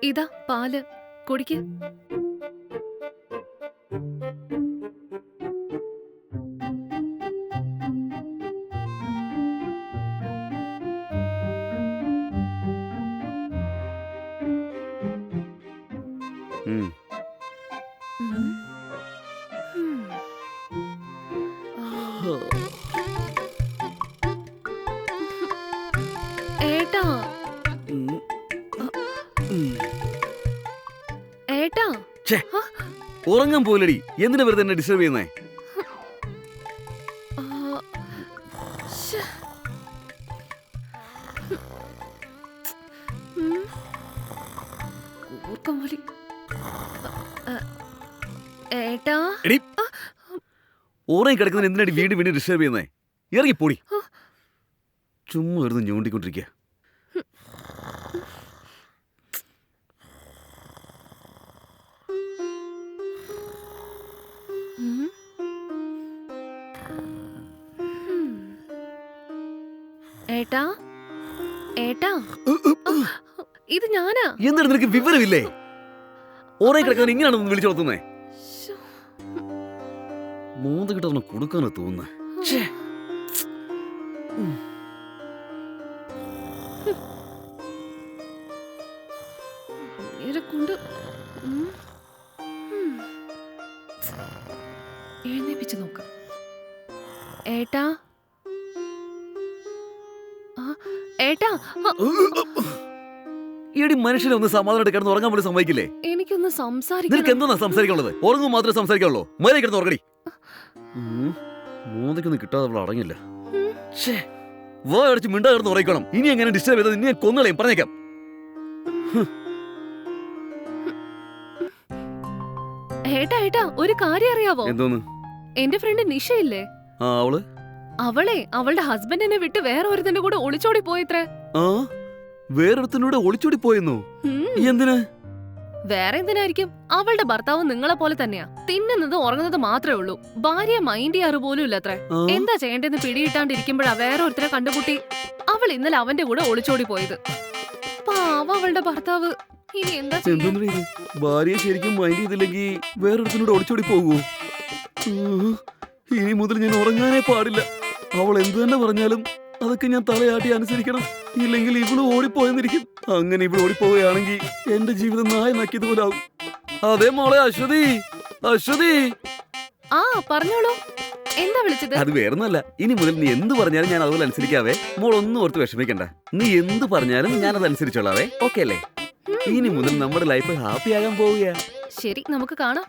ഇതാ പാല് കുടിക്ക്. ഉം. ഉം. ഉം. ആ. ഏട്ടാ ഉം. ഉം. ഏട്ടാ ഛെ, ഉറങ്ങാൻ പോലടി. എന്തിനാ വെറുതെ എന്നെ ഡിസ്റ്റർബ് ചെയ്യുന്നേ? ആ, ശ്ശെ. ഉം. കൂർക്കം വലി. ആ, ഏട്ടാ എടി, ഉറങ്ങി കിടക്കുന്നതിന് എന്തിനാടി വീണ്ടും വീണ്ടും ഡിസ്റ്റർബ് ചെയ്യുന്നേ? ഇറങ്ങി പോടി. ചുമ്മാ വെറുതെ ഞോണ്ടിക്കൊണ്ടിരിക്കുക. ഉം. ഉം. ഏട്ടാ ഏട്ടാ ഇത് ഞാനാ. എന്താണ് നിനക്ക് വിവരമില്ലേ? ഉറങ്ങി കിടക്കുന്നതിന് ഇങ്ങനെയാണ് വിളിച്ചു വളർത്തുന്നേ. ശ്ശോ. മൂന്ന് കിട്ടണം കൊടുക്കാനോ തോന്നുന്നേ. ഇവരെ കൊണ്ട് ഉം. ഉം. എഴുന്നേപ്പിച്ച് നോക്കാം. ഏട്ടാ ആ, ഏട്ടാ ആ, ഈടി മനുഷ്യനെ ഒന്ന് സമാധാനമായിട്ട് കിടന്ന് ഉറങ്ങാൻ പോലും സമ്മതിക്കില്ലേ? എനിക്കൊന്ന് നിനക്ക് സംസാരിക്കണം. എന്തോന്നാ സംസാരിക്കാനുള്ളത്? ഉറങ്ങും മാത്രമേ സംസാരിക്കാനുള്ളൂ. മര്യാദ കിടന്ന് ഉറങ്ങടി. മൂന്നയ്ക്കൊന്നും കിട്ടാതെ അവൾ അടങ്ങില്ല. ഉം. വാ അടച്ച് മിണ്ടാ കിടന്ന് ഉറങ്ങിക്കണം. ഇനി എങ്ങനെ ഡിസ്റ്റർബ് ചെയ്തത് ഇനി ഞാൻ കൊന്നുകളയും, പറഞ്ഞേക്കാം. ഏട്ടാ ഏട്ടാ ഒരു കാര്യം അറിയാവോ? എന്തോന്ന്? എന്റെ ഫ്രണ്ട് നിഷയില്ലേ, ആ അവള് അവളെ അവളുടെ ഹസ്ബൻഡിനെ വിട്ട് വേറെ ഒരുത്തന്റെ കൂടെ ഒളിച്ചോടി പോയിത്രേ. ആ വേറൊരുത്തനൂടെ ഒളിച്ചോടി പോയെന്നോ? ഉം. എന്തിന്? വേറെ എന്തിനായിരിക്കും? അവളുടെ ഭർത്താവ് നിങ്ങളെ പോലെ തന്നെയാ. തിന്നുന്നത് ഉറങ്ങുന്നത് മാത്രമേ ഉള്ളൂ. ഭാര്യ മൈൻഡ് ചെയ്യാറ് പോലും ഇല്ലത്രേ. ആ, എന്താ ചെയ്യേണ്ടെന്ന് പിടിയിട്ടാണ്ടിരിക്കുമ്പോഴാ വേറെ ഒരുത്തരെ കണ്ടുമുട്ടി അവൾ ഇന്നലെ അവന്റെ കൂടെ ഒളിച്ചോടി പോയത്. പാവ അവളുടെ ഭർത്താവ്. ഇനി എന്താ ചെയ്യാ? എന്തോന്നടി ഇത്? ഭാര്യയെ ശരിക്കും മൈൻഡ് ചെയ്തില്ലെങ്കിൽ വേറൊരുത്തനൂടെ ഒളിച്ചോടി പോകുമോ? ഇനി മുതൽ ഞാൻ ഉറങ്ങാനേ പാടില്ല. അവൾ എന്തു തന്നെ പറഞ്ഞാലും അതൊക്കെ ഞാൻ തലയാട്ടി അനുസരിക്കണം. ഇല്ലെങ്കിൽ ഇവള് ഓടിപ്പോയെന്നിരിക്കും. അങ്ങനെ ഇവള് ഓടിപ്പോവുകയാണെങ്കിൽ എന്റെ ജീവിതം നായ നക്കിയതുപോലെ ആവും. അതേ മോളെ അശ്വതി, അശ്വതി. ആ പറഞ്ഞോളൂ, എന്താ വിളിച്ചത്? അത് വേറൊന്നല്ല. ഇനി മുതൽ നീ എന്ത് പറഞ്ഞാലും ഞാൻ അതുപോലെ അനുസരിക്കാവേ. മോൾ ഒന്നും ഓർത്ത് വിഷമിക്കണ്ട. നീ എന്ത് പറഞ്ഞാലും ഞാൻ അത് അനുസരിച്ചോളാവേ. ഓക്കെ അല്ലേ? ഇനി മുതൽ നമ്മുടെ ലൈഫ് ഹാപ്പി ആകാൻ പോവുകയാ. ശരി, നമുക്ക് കാണാം.